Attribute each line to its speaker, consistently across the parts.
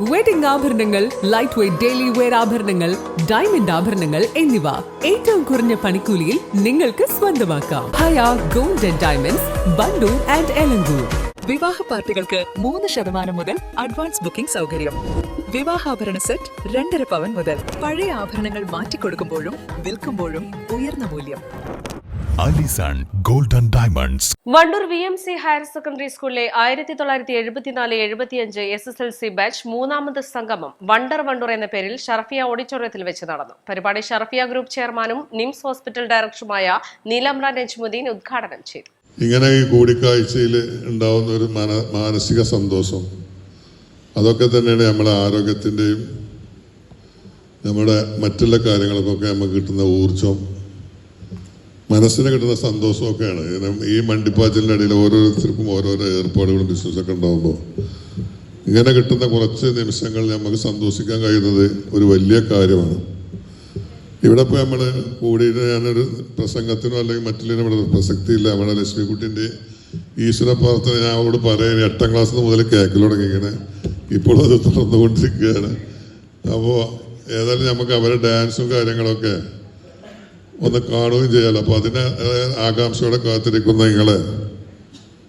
Speaker 1: Wedding ആഭരണങ്ങൾ, light weight daily wear ആഭരണങ്ങൾ, diamond ആഭരണങ്ങൾ എന്നിവ ഏറ്റവും കുറഞ്ഞ പണിക്കൂലിയിൽ നിങ്ങൾക്ക് സ്വന്തമാക്കാം. Haya gold and diamonds, Wandoor and Elankur.
Speaker 2: വിവാഹ പാർട്ടികൾക്ക് 3% മുതൽ അഡ്വാൻസ് ബുക്കിംഗ് സൗകര്യം. വിവാഹാഭരണ സെറ്റ് 2.5 പവൻ മുതൽ. പഴയ ആഭരണങ്ങൾ മാറ്റിക്കൊടുക്കുമ്പോഴും വിൽക്കുമ്പോഴും ഉയർന്ന മൂല്യം.
Speaker 3: Allison gold and diamonds.
Speaker 4: Wandoor VMC higher secondary സ്കൂളിലെ 1974-75 SSLC ബാച്ച് മൂന്നാമത് സംഗമം വണ്ടൂർ എന്ന പേരിൽ ഷറഫിയ ഓഡിറ്റോറിയത്തിൽ വെച്ച് നടന്നു. പരിപാടി ഷറഫിയ ഗ്രൂപ്പ് ചെയർമാനും നിംസ് ഹോസ്പിറ്റൽ ഡയറക്ടറുമായ നീലംറ നജ്മുദ്ദീൻ ഉദ്ഘാടനം ചെയ്തു.
Speaker 5: ഇങ്ങനെ ഈ കൂടിക്കാഴ്ചയിൽ ഉണ്ടാവുന്ന ഒരു മാനസിക സന്തോഷം, അതൊക്കെ തന്നെയാണ് നമ്മുടെ ആരോഗ്യത്തിൻ്റെയും നമ്മുടെ മറ്റുള്ള കാര്യങ്ങൾക്കൊക്കെ നമുക്ക് കിട്ടുന്ന ഊർജം, മനസ്സിന് കിട്ടുന്ന സന്തോഷമൊക്കെയാണ്. ഈ മണ്ടിപ്പാച്ചിലിൻ്റെ ഇടയിൽ ഓരോരുത്തർക്കും ഓരോരോ ഏർപ്പാടുകളും ബിസിനസ്സൊക്കെ ഉണ്ടാകുമ്പോൾ ഇങ്ങനെ കിട്ടുന്ന കുറച്ച് നിമിഷങ്ങൾ നമുക്ക് സന്തോഷിക്കാൻ കഴിയുന്നത് ഒരു വലിയ കാര്യമാണ്. ഇവിടെ ഇപ്പോൾ നമ്മൾ കൂടിയിട്ട് ഞാനൊരു പ്രസംഗത്തിനോ അല്ലെങ്കിൽ മറ്റുള്ള നമ്മുടെ പ്രസക്തിയില്ല. നമ്മുടെ ലക്ഷ്മിക്കുട്ടിൻ്റെ ഈശ്വര പ്രാർത്ഥന ഞാൻ അവളോട് പറയുന്നത് 8ാം ക്ലാസ് മുതൽ കേൾക്കൽ തുടങ്ങിയിരിക്കണേ, ഇപ്പോഴും അത് തുറന്നുകൊണ്ടിരിക്കുകയാണ്. അപ്പോൾ ഏതായാലും നമുക്ക് അവരുടെ ഡാൻസും കാര്യങ്ങളൊക്കെ ഒന്ന് കാണുകയും ചെയ്യാമല്ലോ. അപ്പോൾ അതിനെ ആകാംക്ഷയോടെ കാത്തിരിക്കുന്ന നിങ്ങളെ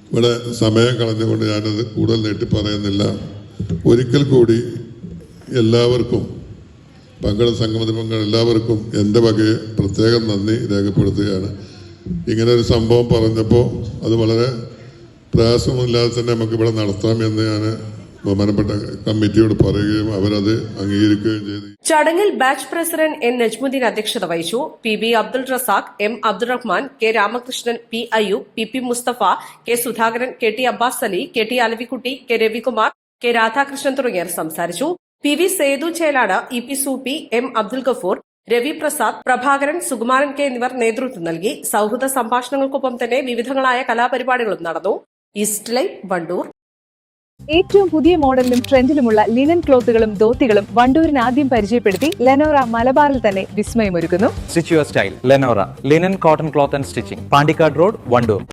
Speaker 5: ഇവിടെ സമയം കളഞ്ഞുകൊണ്ട് ഞാനത് കൂടുതൽ നീട്ടി പറയുന്നില്ല. ഒരിക്കൽ കൂടി എല്ലാവർക്കും സംഗമത്തിൽ പങ്കെടുക്കുന്ന എല്ലാവർക്കും എൻ്റെ വകയെ പ്രത്യേകം നന്ദി രേഖപ്പെടുത്തുകയാണ്. ഇങ്ങനെ ഒരു സംഭവം പറഞ്ഞപ്പോൾ അത് വളരെ പ്രയാസമില്ലാതെ തന്നെ നമുക്കിവിടെ നടത്താമെന്ന് ഞാൻ ബഹുമാനപ്പെട്ട കമ്മിറ്റിയോട് പറയുകയും അവരത് അംഗീകരിക്കുകയും ചെയ്തു.
Speaker 4: ചടങ്ങിൽ ബാച്ച് പ്രസിഡന്റ് N നജ്മുദ്ദീൻ അധ്യക്ഷത വഹിച്ചു. PB Abdul Razak, M Abdurahman, K Ramakrishnan, P Ayyub, PP Mustafa, K Sudhakaran, KT Abbas Ali, KT Alavikutty, K Ravikumar, K Radhakrishnan തുടങ്ങിയവർ സംസാരിച്ചു. PV Sethu Chelad, EP Soopy, M Abdul Gafoor, Ravi Prasad, Prabhakaran, Sukumaran K എന്നിവർ നേതൃത്വം നൽകി. സൗഹൃദ സംഭാഷണങ്ങൾക്കൊപ്പം തന്നെ വിവിധങ്ങളായ കലാപരിപാടികളും നടന്നു. East live, Wandoor.
Speaker 6: ഏറ്റവും പുതിയ മോഡലിലും ട്രെൻഡിലുമുള്ള ലിനൻ ക്ലോത്തുകളും ധോത്തികളും വണ്ടൂരിന് ആദ്യം പരിചയപ്പെടുത്തി ലെനോറ മലബാറിൽ തന്നെ വിസ്മയമൊരുക്കുന്നു.
Speaker 7: Stitch your style Lenora linen cotton cloth and stitching, Pandikkad road, Wandoor.